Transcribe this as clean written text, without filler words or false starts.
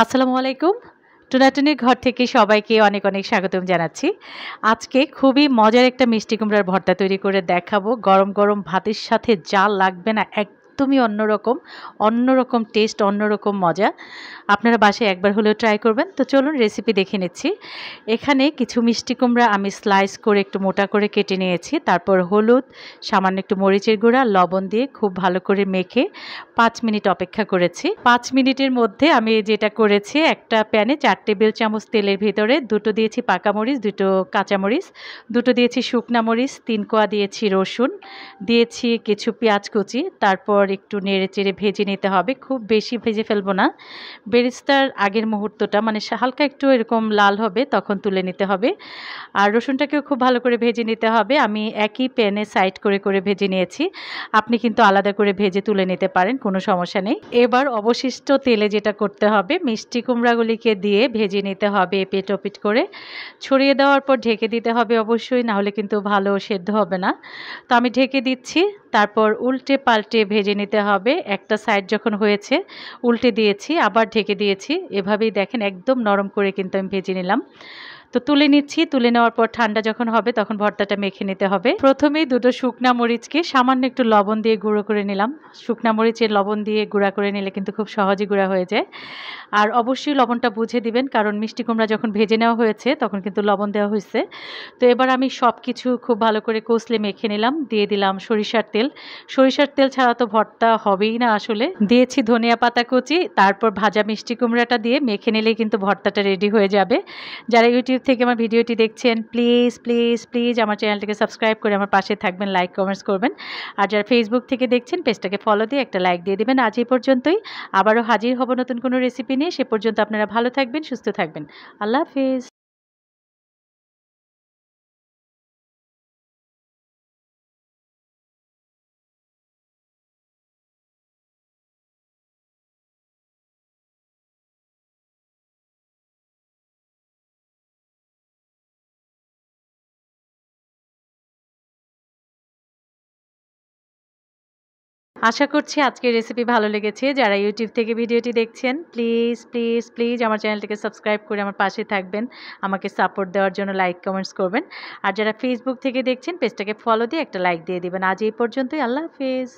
আসসালামু আলাইকুম। টুনাটুনির ঘর থেকে সবাইকে অনেক, অনেক স্বাগতম জানাচ্ছি। আজকে খুবই মজার একটা মিষ্টি কুমড়ার ভর্তা তৈরি করে দেখাবো। গরম, গরম ভাতের সাথে যা লাগবে না একদমই অন্যরকম, অন্যরকম টেস্ট, অন্যরকম মজা। আপনারা বাসায় একবার হলেও ট্রাই করবেন। তো চলুন রেসিপি দেখে নিচ্ছি। এখানে কিছু মিষ্টি কুমড়া আমি স্লাইস করে একটু মোটা করে কেটে নিয়েছি। তারপর হলুদ, সামান্য একটু মরিচের গুঁড়া, লবণ দিয়ে খুব ভালো করে মেখে ৫ মিনিট অপেক্ষা করেছি। ৫ মিনিটের মধ্যে আমি যেটা করেছি, একটা প্যানে ৪ টেবিল চামচ তেলের ভেতরে ২টো দিয়েছি পাকা মরিচ, ২টো কাঁচামরিচ, ২টো দিয়েছি শুকনা মরিচ, ৩ কোয়া দিয়েছি রসুন, দিয়েছি কিছু পেঁয়াজ কুচি। তারপর একটু নেড়েচেড়ে ভেজে নিতে হবে। খুব বেশি ভেজে ফেলবো না। বেরেস্তার আগের মুহূর্তটা মানে হালকা একটু এরকম লাল হবে তখন তুলে নিতে হবে। আর রসুনটাকেও খুব ভালো করে ভেজে নিতে হবে। আমি একই প্যানে সাইড করে করে ভেজে নিয়েছি। আপনি কিন্তু আলাদা করে ভেজে তুলে নিতে পারেন, কোনো সমস্যা নেই। এবার অবশিষ্ট তেলে যেটা করতে হবে, মিষ্টি কুমড়াগুলিকে দিয়ে ভেজে নিতে হবে এপিঠ ওপিঠ করে। ছড়িয়ে দেওয়ার পর ঢেকে দিতে হবে অবশ্যই, না হলে কিন্তু ভালো সেদ্ধ হবে না। তো আমি ঢেকে দিচ্ছি। তারপর উল্টে পাল্টে ভেজে নিতে হবে। একটা সাইড যখন হয়েছে উল্টে দিয়েছি, আবার ঢেকে দিয়েছি। এভাবেই দেখেন একদম নরম করে কিন্তু আমি ভেজে নিলাম। তো তুলে নিচ্ছি। তুলে নেওয়ার পর ঠান্ডা যখন হবে তখন ভর্তাটা মেখে নিতে হবে। প্রথমেই ২টো শুকনা মরিচকে সামান্য একটু লবণ দিয়ে গুঁড়ো করে নিলাম। শুকনা মরিচের লবণ দিয়ে গুঁড়া করে নিলে কিন্তু খুব সহজেই গুঁড়া হয়ে যায়। আর অবশ্যই লবণটা বুঝে দিবেন, কারণ মিষ্টি কুমড়া যখন ভেজে নেওয়া হয়েছে তখন কিন্তু লবণ দেওয়া হয়েছে। তো এবার আমি সবকিছু খুব ভালো করে কষলে মেখে নিলাম। দিয়ে দিলাম সরিষার তেল। সরিষার তেল ছাড়া তো ভর্তা হবেই না আসলে। দিয়েছি ধনিয়া পাতা কুচি, তারপর ভাজা মিষ্টি কুমড়াটা দিয়ে মেখে নিলেই কিন্তু ভর্তাটা রেডি হয়ে যাবে। যারা ইউটিউব থেকে আমার ভিডিওটি দেখছেন, প্লিজ প্লিজ প্লিজ আমার চ্যানেলটিকে সাবস্ক্রাইব করে আমার পাশে থাকবেন, লাইক কমেন্টস করবেন। আর যারা ফেসবুক থেকে দেখছেন পেজটাকে ফলো দিয়ে একটা লাইক দিয়ে দেবেন। আজ এই পর্যন্তই। আবারও হাজির হব নতুন কোনো রেসিপি নিয়ে। সে পর্যন্ত আপনারা ভালো থাকবেন, সুস্থ থাকবেন। আল্লাহ হাফেজ। আশা করছি আজকের রেসিপি ভালো লেগেছে। যারা ইউটিউব থেকে ভিডিওটি দেখছেন, প্লিজ প্লিজ প্লিজ আমার চ্যানেলটিকে সাবস্ক্রাইব করে আমার পাশে থাকবেন। আমাকে সাপোর্ট দেওয়ার জন্য লাইক কমেন্টস করবেন। আর যারা ফেসবুক থেকে দেখছেন পেজটাকে ফলো দিয়ে একটা লাইক দিয়ে দিবেন। আজ এই পর্যন্তই। আল্লাহ হাফেজ।